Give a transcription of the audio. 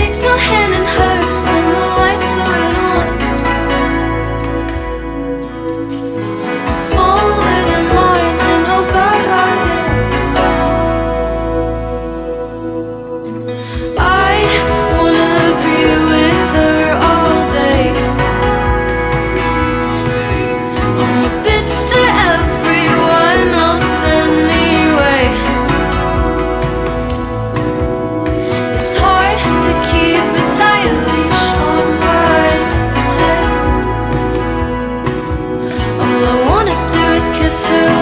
takes my hand in hers when the lights aren't on. Smaller than mine, and oh God, I wanna be with her all day. I'm a bitch to everyone else anyway. It's hard to keep a tight leash on my head. All I wanna do is kiss her